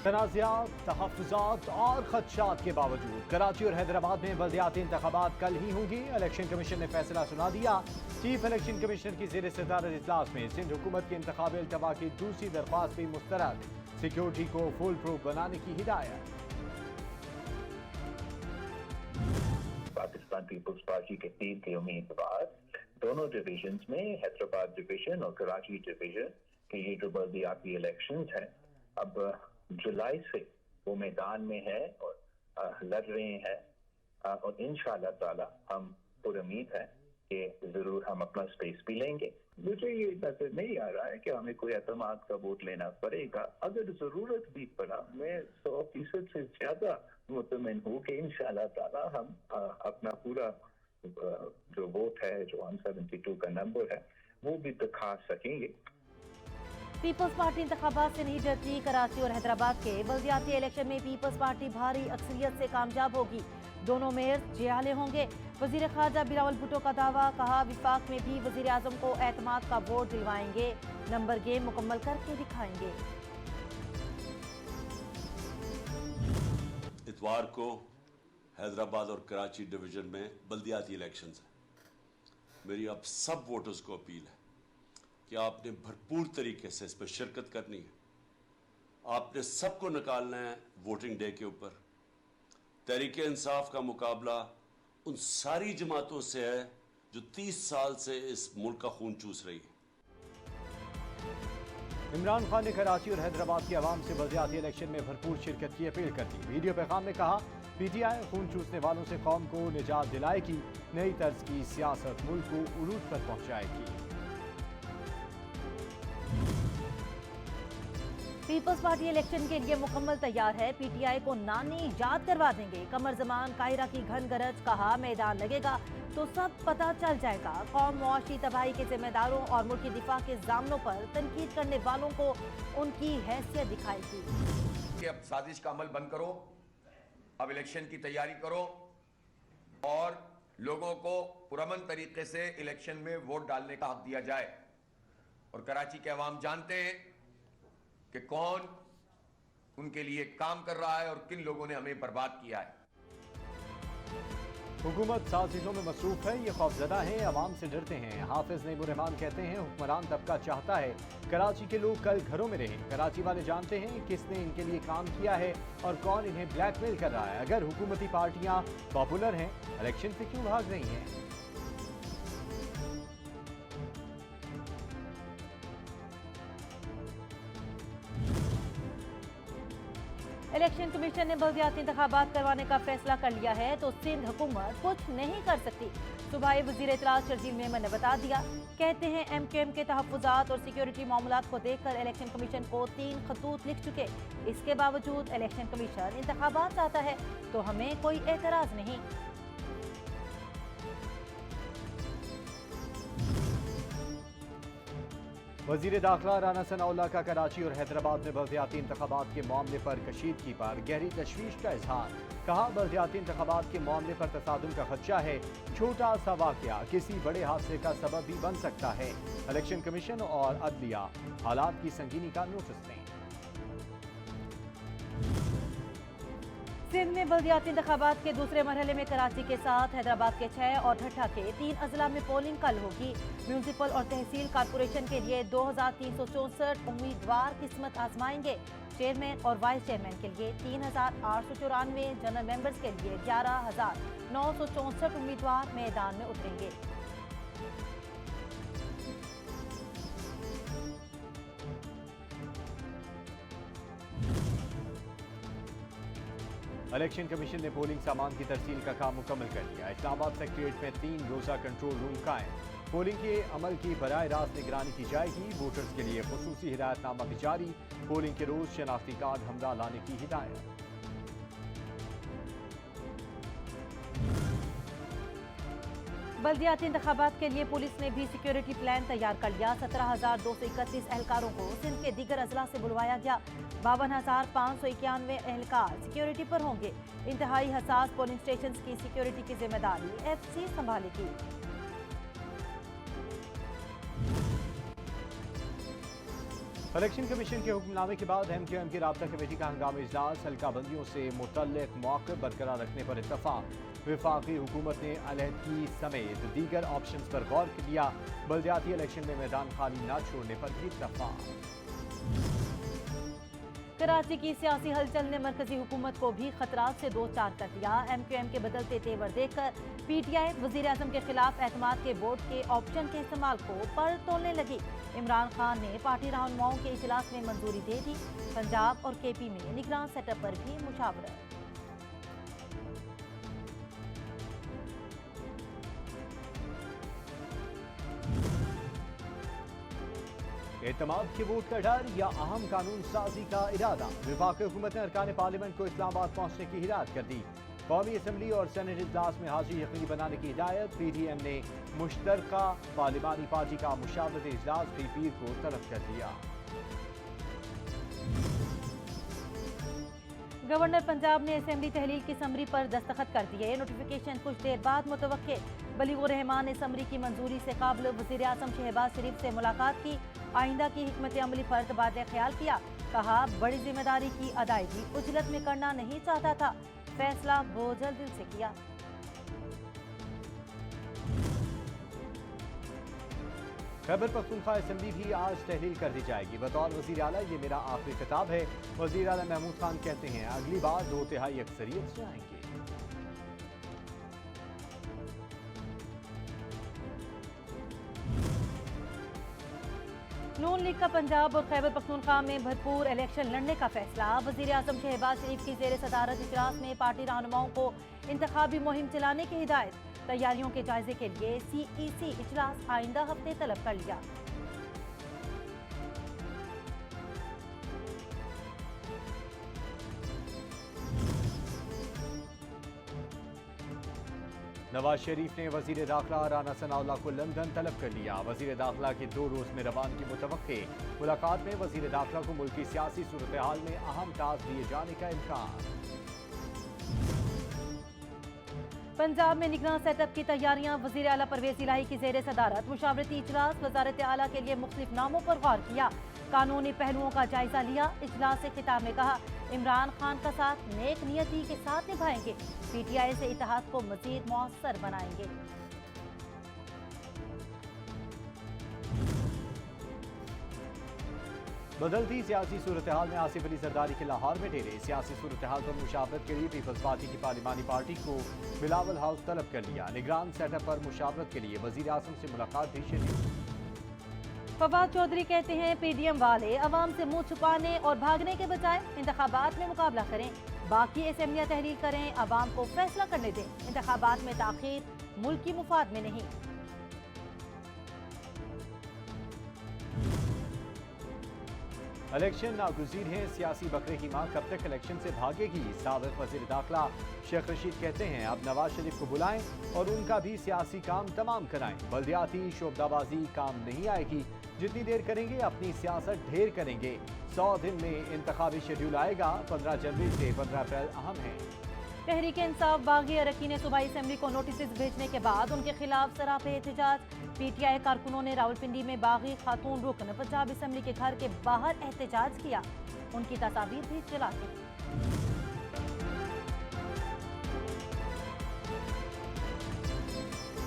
तनाज़ात, तहफ़्फ़ुज़ात और खदशात के बावजूद कराची और हैदराबाद में बल्दियाती इंतख़ाबात कल ही होंगी। इलेक्शन कमीशन ने फैसला सुना दिया। चीफ इलेक्शन कमिश्नर की ज़ेर सदारत इजलास में सिंध हुकूमत की इंतख़ाबी अल्तवा की दूसरी दरख्वास्त भी मुस्तरद। सिक्योरिटी को फुल प्रूफ बनाने की हिदायत। पाकिस्तान पीपल्स पार्टी के 3 के उम्मीदवार दोनों डिवीजन्स में, हैदराबाद डिवीजन और कराची डिवीजन के ये जो बल्दियाती इलेक्शंस हैं, अब जुलाई से वो मैदान में है और लड़ रहे हैं और इंशाअल्लाह ताला हम पूरी उम्मीद है कि जरूर हम अपना स्पेस भी लेंगे। मुझे ये नजर नहीं आ रहा है कि हमें कोई एतमाद का वोट लेना पड़ेगा। अगर जरूरत भी पड़ा, मैं 100% से ज्यादा मुतमिन हूँ कि इंशाअल्लाह ताला हम अपना पूरा जो वोट है, जो 172 का नंबर है, वो भी दिखा सकेंगे। पीपल्स पार्टी इंतखाबात से नहीं डरती। कराची और हैदराबाद के बल्दियाती इलेक्शन में पीपल्स पार्टी भारी अक्सरियत से कामयाब होगी। दोनों मेयर जियाले होंगे। वजीर खारजा बिलावल भुट्टो का दावा, कहा विफाक में भी वजीर आजम को एतमाद का वोट दिलवाएंगे, नंबर गेम मुकम्मल करके दिखाएंगे। इतवार को हैदराबाद और कराची डिवीजन में बल्दियाती इलेक्शंस हैं। मेरी अब सब वोटर्स को अपील है कि आपने भरपूर तरीके से इस पर शिरकत करनी है। आपने सबको निकालना है वोटिंग डे के ऊपर। तहरीक इंसाफ का मुकाबला उन सारी जमातों से है जो 30 साल से इस मुल्क का खून चूस रही है। इमरान खान ने कराची और हैदराबाद की आवाम से बल्दियाती इलेक्शन में भरपूर शिरकत की अपील कर दी। वीडियो पैगाम में कहा, पीटीआई खून चूसने वालों से कौम को निजात दिलाएगी, नई तर्ज की सियासत मुल्क को उरूज पर पहुंचाएगी। पीपल्स पार्टी इलेक्शन के लिए मुकम्मल तैयार है। पीटीआई को नानी याद करवा देंगे। कमर जमान काहिरा की घन गरज, कहा मैदान लगेगा तो सब पता चल जाएगा। कौम मुआशी तबाही के जिम्मेदारों और मुल्क की दिफा के जामनों पर तनकीद करने वालों को उनकी हैसियत दिखाएगी। कि अब साजिश का अमल बंद करो, अब इलेक्शन की तैयारी करो और लोगों को पुरअमन तरीके से इलेक्शन में वोट डालने का हक दिया जाए। और कराची के अवाम जानते हैं कि कौन उनके लिए काम कर रहा है और किन लोगों ने हमें बर्बाद किया है। हुकूमत साजिशों में मसरूफ है, ये खौफजदा है, अवाम से डरते हैं। हाफिज नईमुर्रहमान कहते हैं, हुक्मरान तबका चाहता है कराची के लोग कल घरों में रहें। कराची वाले जानते हैं किसने इनके लिए काम किया है और कौन इन्हें ब्लैकमेल कर रहा है। अगर हुकूमती पार्टियां पॉपुलर हैं, इलेक्शन से क्यों भाग रही हैं? इलेक्शन कमीशन ने बल्दियाती इंतखाबात करवाने का फैसला कर लिया है तो सिंध हुकूमत कुछ नहीं कर सकती। सूबाई वजीर इत्तलात शर्जील मेमन ने बता दिया। कहते हैं एमकेएम के तहफ़्फ़ुज़ात और सिक्योरिटी मामलात को देखकर इलेक्शन कमीशन को 3 खतूत लिख चुके। इसके बावजूद इलेक्शन कमीशन इंतखाबात चाहता है तो हमें कोई एतराज़ नहीं। वज़ीर दाखिला राना सनाउल्लाह का कराची और हैदराबाद में बल्दियाती इंतखाबात के मामले पर कशीदगी पर गहरी तशवीश का इजहार। कहा, बल्दियाती इंतखाबात के मामले पर तसादुम का खदशा है। छोटा सा वाक़या किसी बड़े हादसे का सबब भी बन सकता है। इलेक्शन कमीशन और अदलिया हालात की संगीनी का नोटिस लें। सिंध में बल्दियाती इंतखाबात के दूसरे मरहले में कराची के साथ हैदराबाद के 6 और ठट्ठा के 3 अजला में पोलिंग कल होगी। म्यूनसिपल और तहसील कारपोरेशन के लिए 2364 उम्मीदवार किस्मत आजमाएंगे। चेयरमैन और वाइस चेयरमैन के लिए 3894, जनरल मेंबर्स के लिए 11964 उम्मीदवार मैदान में उतरेंगे। इलेक्शन कमीशन ने पोलिंग सामान की तरसील का काम मुकम्मल कर लिया। इस्लामाबाद सेक्रेटेरिएट में 3 रोज़ा कंट्रोल रूम कायम। पोलिंग के अमल की बराह रास्त निगरानी की जाएगी। वोटर्स के लिए खुसूसी हिदायतनामा भी जारी। पोलिंग के रोज शनाख्ती कार्ड हमरा लाने की हिदायत। बल्दियाती इंतखाबात के लिए पुलिस ने भी सिक्योरिटी प्लान तैयार कर लिया। 17,231 एहलकारों को सिंध के दीगर अजला से बुलवाया गया। 52,591 एहलकार सिक्योरिटी पर होंगे। इंतहाई हसास पोलिंग स्टेशन की सिक्योरिटी की जिम्मेदारी FC संभालेगी। इलेक्शन कमीशन के हुक्मनामे के बाद MQM की राब्ता कमेटी का हंगामी इजलास, हल्का बंदियों से मुतल्लिक मौक़िफ़ बरकरार रखने पर इत्तफाक। वफाकी हुकूमत ने अलहदगी समेत दीगर ऑप्शंस पर गौर किया। बल्दियाती इलेक्शन में मैदान खाली न छोड़ने पर भी इत्तफाक। कराची की सियासी हलचल ने मरकजी हुकूमत को भी खतरात से दो चार कर दिया। MQM के बदलते तेवर देखकर PTI वजीर आजम के खिलाफ एतमाद के वोट के ऑप्शन के इस्तेमाल को पर तोड़ने लगी। इमरान खान ने पार्टी रहनुमाओं के इजलास में मंजूरी दे दी। पंजाब और KP में निगरान सेटअप पर भी मुशावरत। एतमाद के वोट का डर या अहम कानून साजी का इरादा। वफाकी हुकूमत ने अरकान पार्लियामेंट को इस्लामाबाद पहुंचने की हिदायत कर दी। कौमी असम्बली और सेनेट इजलास में हाजिरी यकीनी बनाने की हिदायत। PDM ने मुश्तरका पार्लिमानी पार्टी का मुशावरती इजलास भी पीर को तलब कर दिया। गवर्नर पंजाब ने असेंबली तहलील की समरी पर दस्तखत कर दिए। नोटिफिकेशन कुछ देर बाद मुतवक्के। बलीगुर रहमान ने समरी की मंजूरी से काबिल वज़ीर आज़म शहबाज शरीफ से मुलाकात की। आइंदा की हिकमत अमली पर तबादला ख्याल किया। कहा, बड़ी जिम्मेदारी की अदायगी उजलत में करना नहीं चाहता था, फैसला बोझल दिल से किया। खैबर पख्तूनख्वा असेंबली भी आज तहलील कर दी जाएगी। बतौर वज़ीर आला ये मेरा आखिरी खिताब है। वज़ीर आला महमूद खान कहते हैं, अगली बार 2/3 अक्सरियत से आएंगे। नून लीग का पंजाब और खैबर पख्तूनख्वा में भरपूर इलेक्शन लड़ने का फैसला। वज़ीर आज़म शहबाज शरीफ की ज़ेर सदारत इजलास में पार्टी रहनुमाओं को इंतखाबी मुहिम चलाने की हिदायत। तैयारियों के जायजे के लिए CEC इजलास आइंदा हफ्ते तलब कर लिया। नवाज शरीफ ने वजीर दाखिला राना सनाउल्लाह को लंदन तलब कर लिया। वजीर दाखिला के 2 रोज में रवानगी मुतवक्के। मुलाकात में वजीर दाखिला को मुल्क की सियासी सूरत हाल में अहम टास्क दिए जाने का इम्कान। पंजाब में निगरान सेटअप की तैयारियां। वजीर आला परवेज इलाही की जेर सदारत मुशावरती इजलास। वजारत आला के लिए मुख्तलिफ नामों पर गौर किया। कानूनी पहलुओं का जायजा लिया। इजलास से खिताब में कहा, इमरान खान का साथ नेक नियति के साथ निभाएंगे। PTI से इत्तेहाद को मजीद मौसर बनाएंगे। बदलती सियासी सूरत हाल में आसिफ अली जरदारी के लाहौर में डेरे। सियासी सूरत हाल पर मुशावरत के लिए पीपल्स पार्टी की पार्लिमानी पार्टी को बिलावल हाउस तलब कर लिया। निगरान सेटअप पर मुशावरत के लिए वजीर आज़म से मुलाकात भी शेड्यूल। फवाद चौधरी कहते हैं, PDM वाले अवाम से मुंह छुपाने और भागने के बजाय इंतखाबात में मुकाबला करें। बाकी असेंबलियां तहरीर करें, अवाम को फैसला करने दें। इंतखाबात में ताखीर मुल्क की मुफाद में नहीं। इलेक्शन नागुज़ीर है, सियासी बकरे की मां कब तक इलेक्शन से भागेगी। साबिक वज़ीर दाखिला शेख रशीद कहते हैं, अब नवाज शरीफ को बुलाएं और उनका भी सियासी काम तमाम कराएं। बल्दियाती शोबदाबाजी काम नहीं आएगी। जितनी देर करेंगे अपनी सियासत ढेर करेंगे। 100 दिन में इंतखाबी शेड्यूल आएगा। 15 जनवरी से 15 अप्रैल अहम है। तहरीक इंसाफ बागी अरकान सूबाई असेंबली को नोटिस भेजने के बाद उनके खिलाफ सरापे एहतजाज। PTI कारकुनों ने रावलपिंडी में बागी खातून रुकन पंजाब असेंबली के घर के बाहर एहतजाज किया। उनकी तस्वीर भी जला दी।